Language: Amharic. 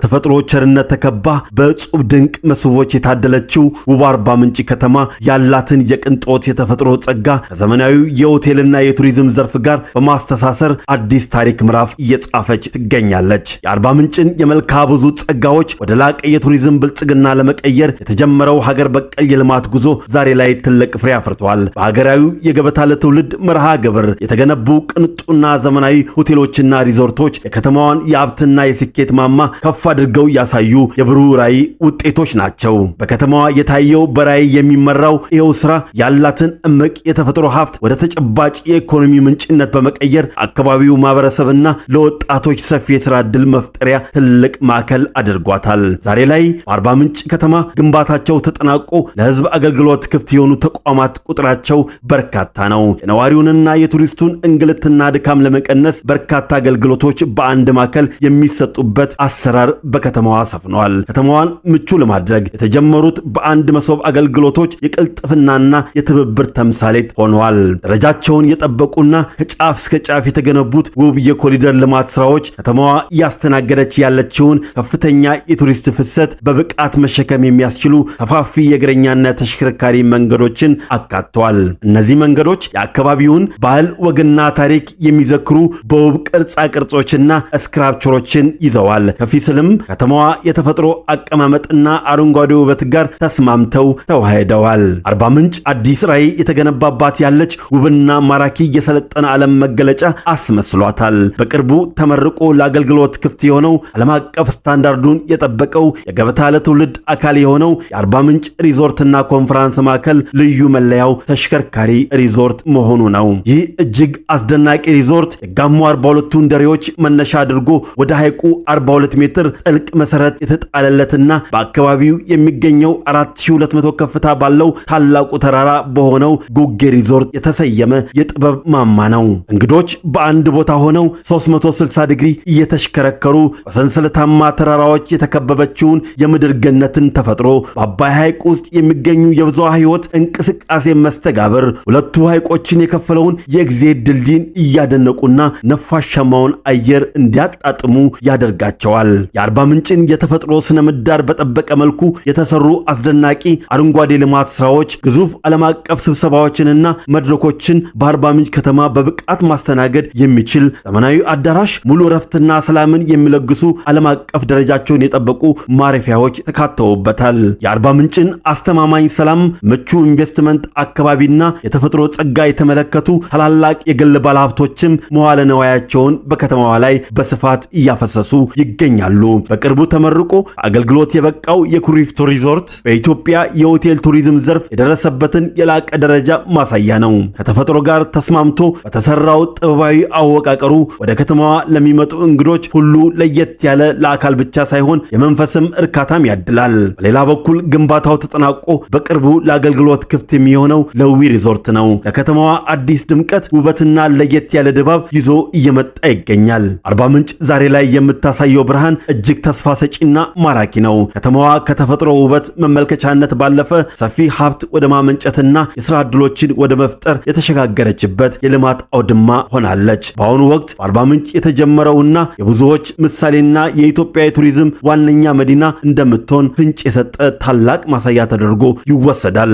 በተፈጥሮ ቸርነት ተከባ በጽብ ድንቅ መስህቦች የታደለችው ውብ አርባ ምንጭ ከተማ ያላትን የቅንጦት የተፈጥሮ ጸጋ ከዘመናዊ የሆቴልና የቱሪዝም ዘርፍ ጋር በማስተሳሰር አዲስ ታሪክ ምዕራፍ እየጻፈች ትገኛለች። የአርባ ምንጭን የመልክዓ ብዙ ጸጋዎች ወደ ላቀ የቱሪዝም ብልጽግና ለመቀየር የተጀመረው ሀገር በቀል የልማት ጉዞ ዛሬ ላይ ትልቅ ፍሬ አፍርቷል። በሀገራዊ የገበታ ለትውልድ መርሃ ግብር የተገነቡ ቅንጡና ዘመናዊ ሆቴሎችና ሪዞርቶች የከተማዋን የሀብትና የስኬት ማማ ከፍ አድርገው ያሳዩ የብሩህ ራዕይ ውጤቶች ናቸው። በከተማዋ የታየው በራዕይ የሚመራው ይኸው ስራ ያላትን እምቅ የተፈጥሮ ሀብት ወደ ተጨባጭ የኢኮኖሚ ምንጭነት በመቀየር አካባቢው ማህበረሰብና ለወጣቶች ሰፊ የሥራ ዕድል መፍጠሪያ ትልቅ ማዕከል አድርጓታል። ዛሬ ላይ በአርባ ምንጭ ከተማ ግንባታቸው ተጠናቆ ለሕዝብ አገልግሎት ክፍት የሆኑ ተቋማት ቁጥራቸው በርካታ ነው። የነዋሪውንና የቱሪስቱን እንግልትና ድካም ለመቀነስ በርካታ አገልግሎቶች በአንድ ማዕከል የሚሰጡበት አሰራር በከተማዋ ሰፍኗል። ከተማዋን ምቹ ለማድረግ የተጀመሩት በአንድ መሶብ አገልግሎቶች የቅልጥፍናና የትብብር ተምሳሌት ሆነዋል። ደረጃቸውን የጠበቁና ከጫፍ እስከ ጫፍ የተገነቡት ውብ የኮሪደር ልማት ስራዎች ከተማዋ እያስተናገደች ያለችውን ከፍተኛ የቱሪስት ፍሰት በብቃት መሸከም የሚያስችሉ ሰፋፊ የእግረኛና ተሽከርካሪ መንገዶችን አካተዋል። እነዚህ መንገዶች የአካባቢውን ባህል፣ ወግና ታሪክ የሚዘክሩ በውብ ቅርጻ ቅርጾችና ስክራፕቸሮችን ይዘዋል። ከፊስልም ከተማዋ የተፈጥሮ አቀማመጥና አረንጓዴ ውበት ጋር ተስማምተው ተዋህደዋል። አርባ ምንጭ አዲስ ራዕይ የተገነባባት ያለች ውብና ማራኪ የሰለጠነ ዓለም መገለጫ አስመስሏታል። በቅርቡ ተመርቆ ለአገልግሎት ክፍት የሆነው ዓለም አቀፍ ስታንዳርዱን የጠበቀው የገበታ ለትውልድ አካል የሆነው የአርባ ምንጭ ሪዞርትና ኮንፈረንስ ማዕከል ልዩ መለያው ተሽከርካሪ ሪዞርት መሆኑ ነው። ይህ እጅግ አስደናቂ ሪዞርት የጋሞ 42ቱን ደሬዎች መነሻ አድርጎ ወደ ሐይቁ 42 ሜትር ጥልቅ መሰረት የተጣለለትና በአካባቢው የሚገኘው 4200 ከፍታ ባለው ታላቁ ተራራ በሆነው ጉጌ ሪዞርት የተሰየመ የጥበብ ማማ ነው። እንግዶች በአንድ ቦታ ሆነው 360 ዲግሪ እየተሽከረከሩ በሰንሰለታማ ተራራዎች የተከበበችውን የምድር ገነትን ተፈጥሮ በአባይ ሐይቅ ውስጥ የሚገኙ የብዝሃ ሕይወት እንቅስቃሴ መስተጋብር ሁለቱ ሐይቆችን የከፈለውን የእግዚአብሔር ድልድይን እያደነቁና ነፋሻማውን አየር እንዲያጣጥሙ ያደርጋቸዋል። የአርባ ምንጭን የተፈጥሮ ስነ ምህዳር በጠበቀ መልኩ የተሰሩ አስደናቂ አረንጓዴ ልማት ስራዎች ግዙፍ ዓለም አቀፍ ስብሰባዎችንና መድረኮችን በአርባ ምንጭ ከተማ በብቃት ማስተናገድ የሚችል ዘመናዊ አዳራሽ፣ ሙሉ ረፍትና ሰላምን የሚለግሱ ዓለም አቀፍ ደረጃቸውን የጠበቁ ማረፊያዎች ተካተውበታል። የአርባ ምንጭን አስተማማኝ ሰላም፣ ምቹ ኢንቨስትመንት አካባቢና የተፈጥሮ ጸጋ የተመለከቱ ታላላቅ የግል ባለሀብቶችም መዋለ ነዋያቸውን በከተማዋ ላይ በስፋት እያፈሰሱ ይገኛሉ። በቅርቡ ተመርቆ አገልግሎት የበቃው የኩሪፍቱ ሪዞርት በኢትዮጵያ የሆቴል ቱሪዝም ዘርፍ የደረሰበትን የላቀ ደረጃ ማሳያ ነው። ከተፈጥሮ ጋር ተስማምቶ በተሰራው ጥበባዊ አወቃቀሩ ወደ ከተማዋ ለሚመጡ እንግዶች ሁሉ ለየት ያለ ለአካል ብቻ ሳይሆን የመንፈስም እርካታም ያድላል። በሌላ በኩል ግንባታው ተጠናቆ በቅርቡ ለአገልግሎት ክፍት የሚሆነው ለዊ ሪዞርት ነው። ለከተማዋ አዲስ ድምቀት፣ ውበትና ለየት ያለ ድባብ ይዞ እየመጣ ይገኛል። አርባ ምንጭ ዛሬ ላይ የምታሳየው ብርሃን እጅግ ተስፋ ሰጪና ማራኪ ነው። ከተማዋ ከተፈጥሮ ውበት መመልከቻነት ባለፈ ሰፊ ሀብት ወደ ማመንጨትና የሥራ ዕድሎችን ወደ መፍጠር የተሸጋገረችበት የልማት አውድማ ሆናለች። በአሁኑ ወቅት በአርባ ምንጭ የተጀመረውና የብዙዎች ምሳሌና የኢትዮጵያ የቱሪዝም ዋነኛ መዲና እንደምትሆን ፍንጭ የሰጠ ታላቅ ማሳያ ተደርጎ ይወሰዳል።